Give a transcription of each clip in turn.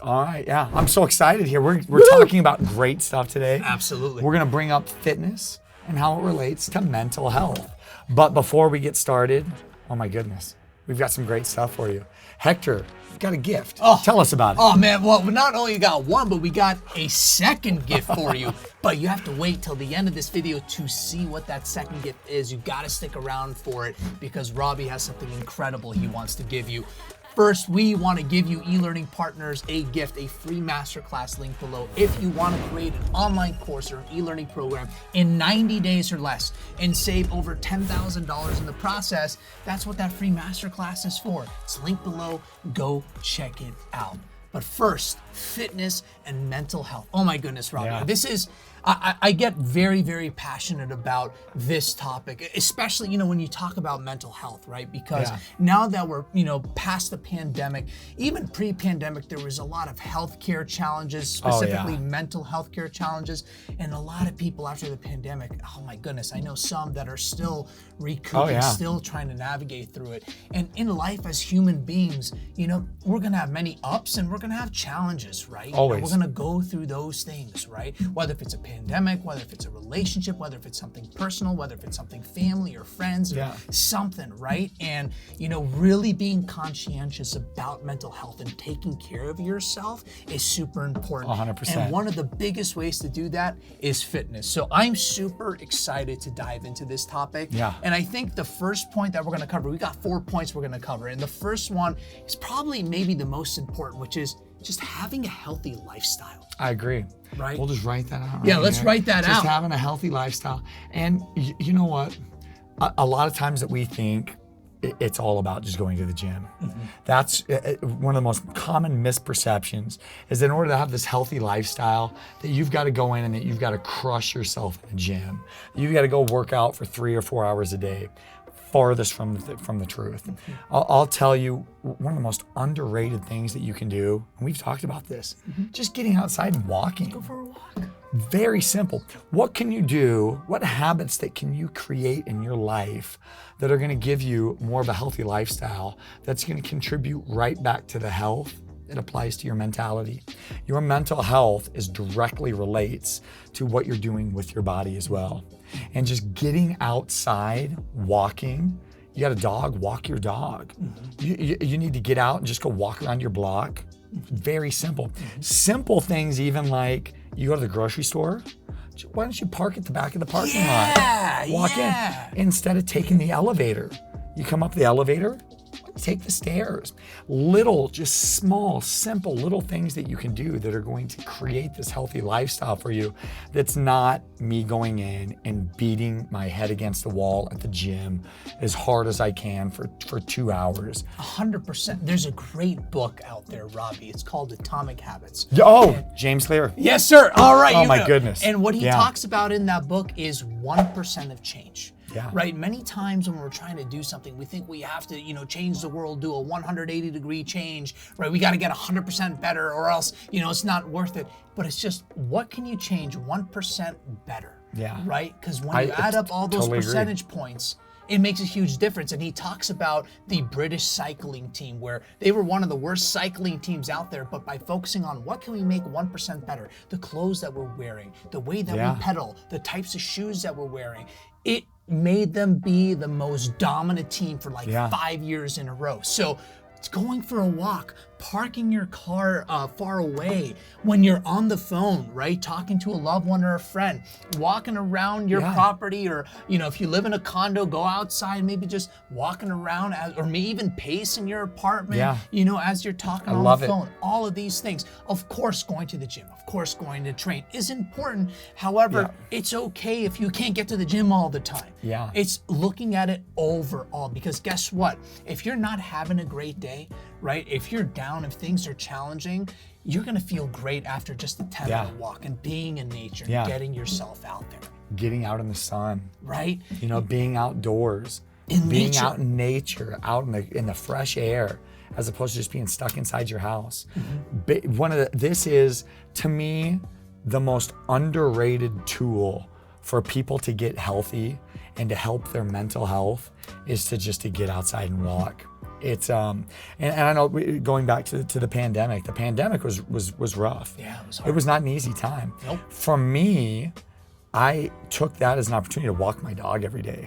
All right, yeah. I'm so excited here. We're talking about great stuff today. Absolutely. We're going to bring up fitness and how it relates to mental health. But before we get started, oh my goodness, we've got some great stuff for you. Hector, you've got a gift. Tell us about it. Oh man, well, not only got one, but we got a second gift for you. But you have to wait till the end of this video to see what that second gift is. You gotta stick around for it because Robbie has something incredible he wants to give you. First, we want to give you eLearning partners a gift, a free MasterClass link below. If you want to create an online course or an e-learning program in 90 days or less and save over $10,000 in the process, that's what that free MasterClass is for. It's linked below. Go check it out. But first, fitness and mental health. Oh my goodness, Robbie. Yeah. This is, I get very, very passionate about this topic, especially, when you talk about mental health, right? Because now that we're, past the pandemic, even pre-pandemic, there was a lot of healthcare challenges, specifically mental healthcare challenges. And a lot of people after the pandemic, oh my goodness, I know some that are still recouping, still trying to navigate through it. And in life as human beings, we're gonna have many ups and we're gonna have challenges, right? Always. And we're gonna go through those things, right? Whether if it's a pandemic, whether if it's a relationship, whether if it's something personal, whether if it's something family or friends or something, right? And, really being conscientious about mental health and taking care of yourself is super important. 100%. And one of the biggest ways to do that is fitness. So I'm super excited to dive into this topic. Yeah. And I think the first point that we're gonna cover, we got 4 points we're gonna cover. And the first one is probably maybe the most important, which is just having a healthy lifestyle. I agree. Right? We'll just write that out. Yeah, let's write that out. Just having a healthy lifestyle. And you know what? A lot of times that we think it's all about just going to the gym. That's one of the most common misperceptions is that in order to have this healthy lifestyle that you've got to go in and that you've got to crush yourself in the gym. You've got to go work out for 3 or 4 hours a day. Farthest from the truth. I'll tell you, one of the most underrated things that you can do, and we've talked about this, just getting outside and walking. Go for a walk. Very simple. What can you do? What habits that can you create in your life that are going to give you more of a healthy lifestyle that's going to contribute right back to the health? It applies to your mentality. Your mental health directly relates to what you're doing with your body as well. And just getting outside, walking. You got a dog, walk your dog. You need to get out and just go walk around your block. Very simple. Simple things even like you go to the grocery store, why don't you park at the back of the parking lot? Walk in. Instead of taking the elevator. You come up the elevator, take the stairs. Little, just small, simple little things that you can do that are going to create this healthy lifestyle for you that's not me going in and beating my head against the wall at the gym as hard as I can for 2 hours. 100%. There's a great book out there, Robbie. It's called Atomic Habits. James Clear. Yes, sir. All right. Oh my goodness. And what he talks about in that book is 1% of change. Yeah. Right? Many times when we're trying to do something, we think we have to, change the world, do a 180-degree change, right? We got to get 100% better or else, it's not worth it. But it's just, what can you change 1% better? Yeah. Right? Because when you add up all those percentage points, it makes a huge difference. And he talks about the British cycling team where they were one of the worst cycling teams out there, but by focusing on what can we make 1% better, the clothes that we're wearing, the way that we pedal, the types of shoes that we're wearing, it made them be the most dominant team for 5 years in a row. So it's going for a walk, parking your car far away, when you're on the phone, right? Talking to a loved one or a friend, walking around your property, or, if you live in a condo, go outside, maybe just walking around, or maybe even pacing your apartment, as you're talking on the phone. All of these things. Of course, going to the gym, of course, going to train is important. However, it's okay if you can't get to the gym all the time. It's looking at it overall, because guess what? If you're not having a great day, right? If you're down, if things are challenging, you're gonna feel great after just a 10-minute walk and being in nature and getting yourself out there. Getting out in the sun. Right? Being outdoors. Being out in nature, out in the fresh air, as opposed to just being stuck inside your house. This is, to me, the most underrated tool for people to get healthy and to help their mental health is to get outside and walk. It's and I know going back to the pandemic was rough. Yeah, it was hard. It was not an easy time. Nope. For me, I took that as an opportunity to walk my dog every day.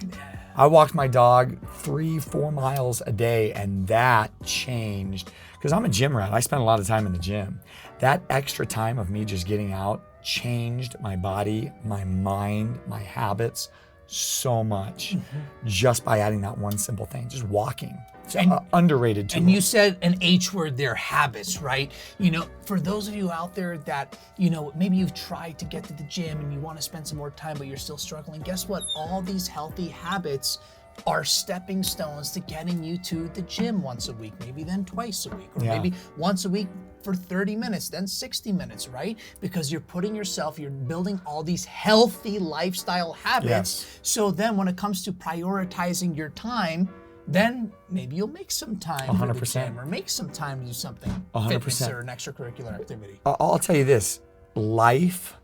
I walked my dog 3-4 miles a day, and that changed because I'm a gym rat. I spend a lot of time in the gym. That extra time of me just getting out changed my body, my mind, my habits so much just by adding that one simple thing, just walking. It's underrated too. And you said an H word there, habits, right? You know, for those of you out there that, you know, maybe you've tried to get to the gym and you want to spend some more time, but you're still struggling. Guess what? All these healthy habits are stepping stones to getting you to the gym once a week, maybe then twice a week, or maybe once a week for 30 minutes, then 60 minutes, right? Because you're building all these healthy lifestyle habits. Yes. So then when it comes to prioritizing your time, then maybe you'll make some time for the 100%. gym or make some time to do something 100%. fitness or an extracurricular activity. I'll tell you this, life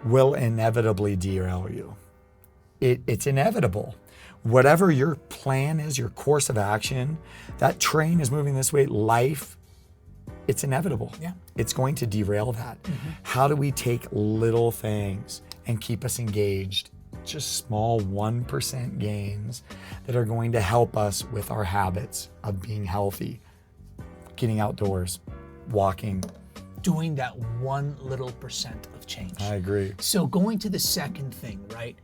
will inevitably derail you. It's inevitable. Whatever your plan is, your course of action, that train is moving this way, life, it's inevitable. Yeah. It's going to derail that. How do we take little things and keep us engaged? Just small 1% gains that are going to help us with our habits of being healthy, getting outdoors, walking. Doing that one little percent of change. I agree. So going to the second thing, right?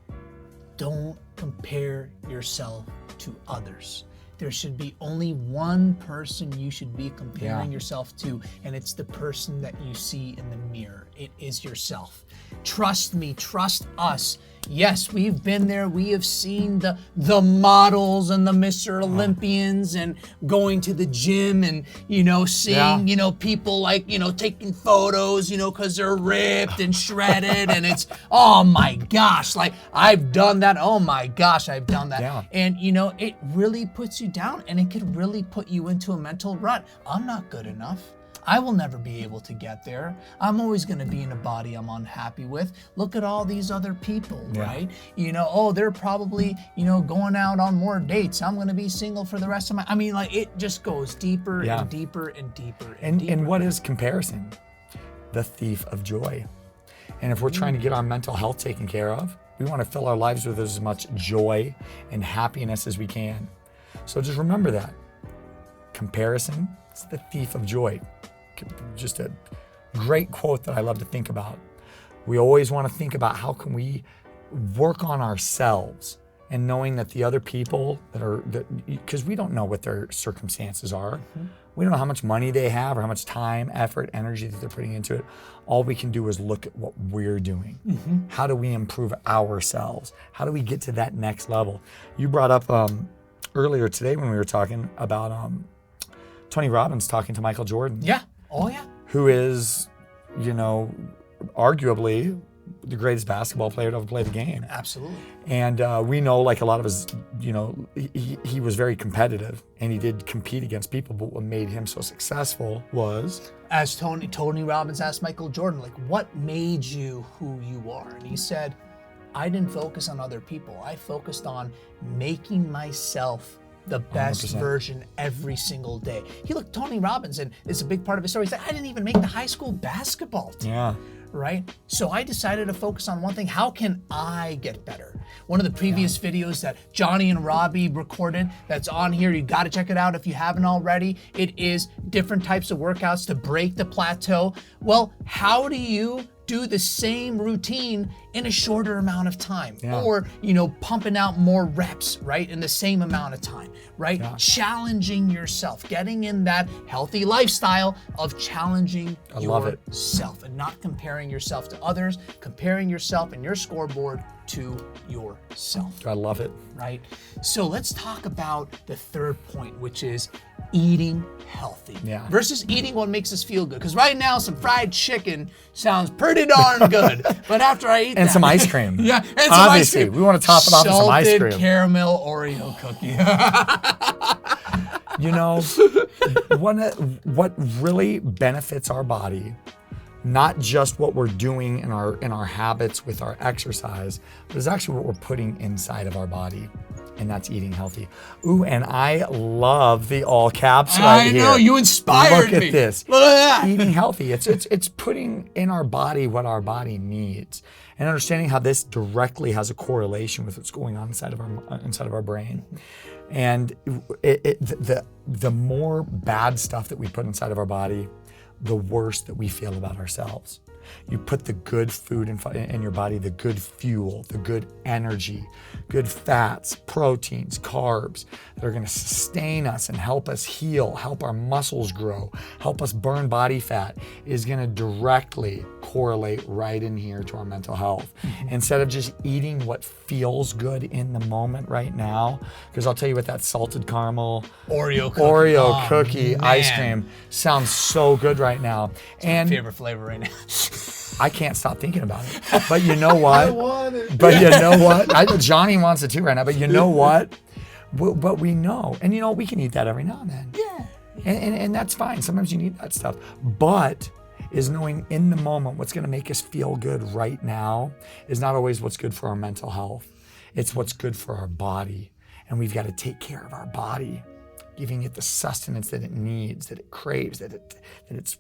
Don't compare yourself to others. There should be only one person you should be comparing yourself to, and it's the person that you see in the mirror. It is yourself. Trust me, trust us. Yes, we've been there. We have seen the models and the Mr. Olympians and going to the gym and, you know, seeing, you know, people like, you know, taking photos, you know, because they're ripped and shredded. And it's, oh my gosh, like I've done that. Oh my gosh, I've done that. Yeah. And, you know, it really puts you down and it could really put you into a mental rut. I'm not good enough. I will never be able to get there. I'm always going to be in a body I'm unhappy with. Look at all these other people, right? You know, oh, they're probably, you know, going out on more dates. I'm going to be single for the rest of my, I mean, like it just goes deeper and deeper and deeper and deeper. And what is comparison? The thief of joy. And if we're trying to get our mental health taken care of, we want to fill our lives with as much joy and happiness as we can. So just remember that. Comparison, it's the thief of joy. Just a great quote that I love to think about. We always want to think about how can we work on ourselves and knowing that the other people because we don't know what their circumstances are. We don't know how much money they have or how much time, effort, energy that they're putting into it. All we can do is look at what we're doing. How do we improve ourselves? How do we get to that next level? You brought up earlier today when we were talking about Tony Robbins talking to Michael Jordan. Yeah. Oh, yeah. Who is, you know, arguably the greatest basketball player to ever play the game. Absolutely. And we know, like a lot of his, you know, he was very competitive and he did compete against people, but what made him so successful was? As Tony Robbins asked Michael Jordan, like, what made you who you are? And he said, I didn't focus on other people. I focused on making myself the best 100%. version every single day. He looked Tony Robbins, and it's a big part of his story. He said, I didn't even make the high school basketball team. Yeah. Right? So I decided to focus on one thing. How can I get better? One of the previous videos that Johnny and Robbie recorded that's on here, you got to check it out if you haven't already. It is different types of workouts to break the plateau. Well, how do you do the same routine in a shorter amount of time, or, you know, pumping out more reps, right, in the same amount of time, right? Challenging yourself, getting in that healthy lifestyle of challenging yourself and not comparing yourself to others, comparing yourself and your scoreboard to yourself. I love it. Right? So let's talk about the third point, which is eating healthy versus eating what makes us feel good. Because right now, some fried chicken sounds pretty darn good. But after I eat and some ice cream. and some obviously, ice cream. we want to top it off with some ice cream. Salted caramel Oreo cookie. You know, what really benefits our body, not just what we're doing in our habits with our exercise, but it's actually what we're putting inside of our body. and that's eating healthy. Ooh, and I love the all caps right here. I know, you inspired me. Look at this. Look at that. Eating healthy. It's putting in our body what our body needs, and understanding how this directly has a correlation with what's going on inside of our brain. And the more bad stuff that we put inside of our body, the worse that we feel about ourselves. You put the good food in your body, the good fuel, the good energy, good fats, proteins, carbs that are going to sustain us and help us heal, help our muscles grow, help us burn body fat, is going to directly correlate right in here to our mental health. Instead of just eating what feels good in the moment right now, because I'll tell you what, that salted caramel Oreo cookie ice man. cream sounds so good right now. And favorite flavor right now. I can't stop thinking about it. But you know what? I want it. But you know what? Johnny wants it too right now. But you know what? But we know. And you know, we can eat that every now and then. Yeah. And that's fine. Sometimes you need that stuff. But is knowing in the moment what's going to make us feel good right now is not always what's good for our mental health. It's what's good for our body. And we've got to take care of our body, giving it the sustenance that it needs, that it craves, that it's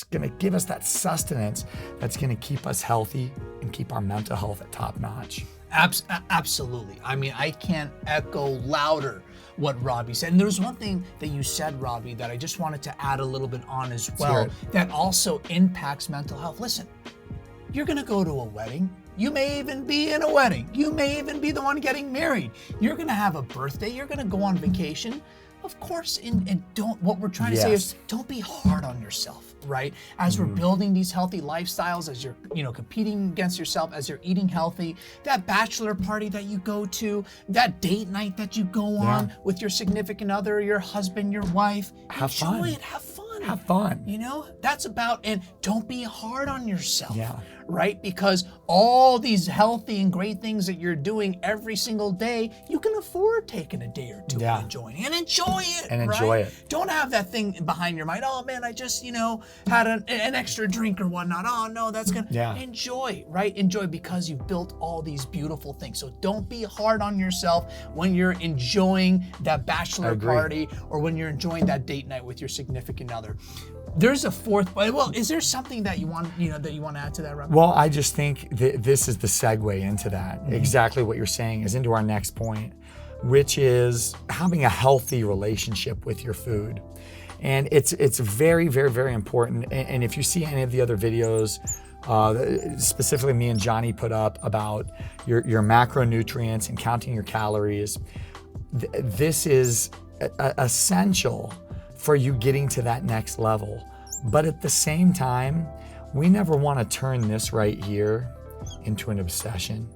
going to give us that sustenance that's going to keep us healthy and keep our mental health at top notch. Absolutely. I mean, I can't echo louder what Robbie said. And there's one thing that you said, Robbie, that I just wanted to add a little bit on as well, that also impacts mental health. Listen, you're going to go to a wedding. You may even be in a wedding. You may even be the one getting married. You're going to have a birthday. You're going to go on vacation. Of course, and don't. What we're trying to say is, don't be hard on yourself, right? As we're building these healthy lifestyles, as you're, competing against yourself, as you're eating healthy, that bachelor party that you go to, that date night that you go on with your significant other, your husband, your wife, enjoy it. Have fun. Have fun. That's about, and don't be hard on yourself. Right? Because all these healthy and great things that you're doing every single day, you can afford taking a day or two and enjoying it. And enjoy it. And enjoy it. Don't have that thing behind your mind. Oh man, I just, had an extra drink or whatnot. Oh no, that's gonna enjoy, right? Enjoy, because you've built all these beautiful things. So don't be hard on yourself when you're enjoying that bachelor party or when you're enjoying that date night with your significant other. There's a fourth. Well, is there something that you want, that you want to add to that, Robbie? Well, I just think this is the segue into that. Exactly what you're saying is into our next point, which is having a healthy relationship with your food. And it's very, very, very important. And if you see any of the other videos, specifically me and Johnny put up about your macronutrients and counting your calories, this is essential for you getting to that next level. But at the same time, we never want to turn this right here into an obsession.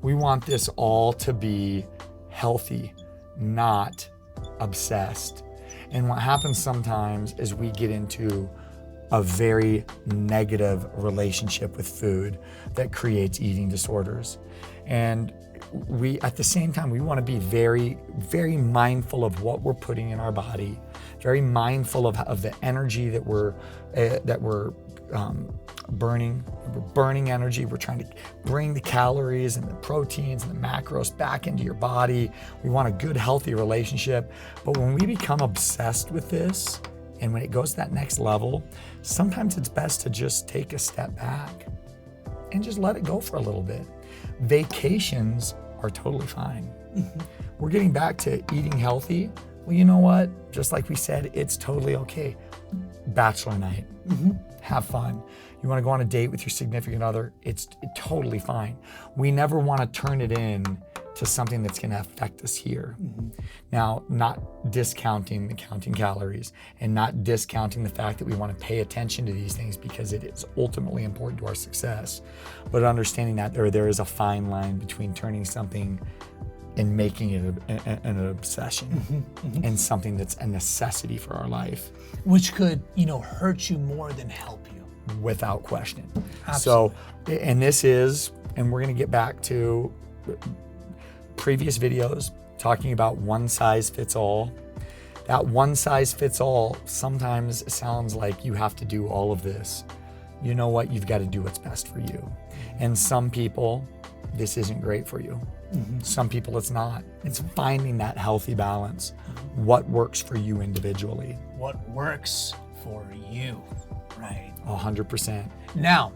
We want this all to be healthy, not obsessed. And what happens sometimes is we get into a very negative relationship with food that creates eating disorders. And we, at the same time, we want to be very, very mindful of what we're putting in our body, very mindful of the energy that we're burning. We're burning energy. We're trying to bring the calories and the proteins and the macros back into your body. We want a good, healthy relationship. But when we become obsessed with this, and when it goes to that next level, sometimes it's best to just take a step back and just let it go for a little bit. Vacations are totally fine. We're getting back to eating healthy. Well, you know what? Just like we said, it's totally okay. Bachelor night, have fun. You want to go on a date with your significant other, it's totally fine. We never want to turn it in to something that's going to affect us here. Now, not discounting the counting calories and not discounting the fact that we want to pay attention to these things because it is ultimately important to our success, but understanding that there is a fine line between turning something and making it an obsession and something that's a necessity for our life. Which could, hurt you more than help you. Without question. Absolutely. So, and this is, and we're going to get back to previous videos talking about one size fits all. That one size fits all sometimes sounds like you have to do all of this. You know what? You've got to do what's best for you. And some people this isn't great for you. Some people it's not. It's finding that healthy balance. What works for you individually? What works for you, right? 100%. Now,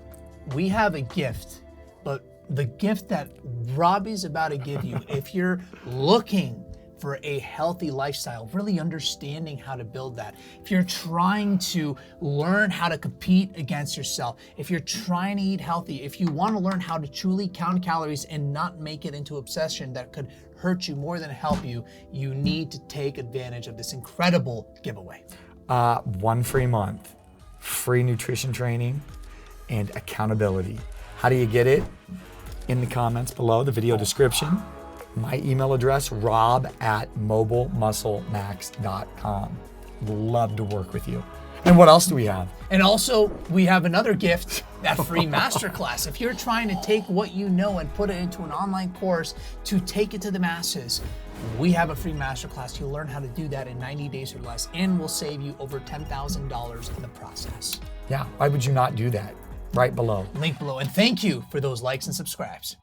we have a gift, but the gift that Robbie's about to give you, if you're looking for a healthy lifestyle, really understanding how to build that. If you're trying to learn how to compete against yourself, if you're trying to eat healthy, if you want to learn how to truly count calories and not make it into obsession that could hurt you more than help you, you need to take advantage of this incredible giveaway. 1 free month, free nutrition training, and accountability. How do you get it? In the comments below, the video description. My email address, rob@mobilemusclemax.com. Love to work with you. And what else do we have? And also, we have another gift, that free masterclass. If you're trying to take what you know and put it into an online course to take it to the masses, we have a free masterclass. You'll learn how to do that in 90 days or less, and we'll save you over $10,000 in the process. Yeah, why would you not do that? Right below. Link below. And thank you for those likes and subscribes.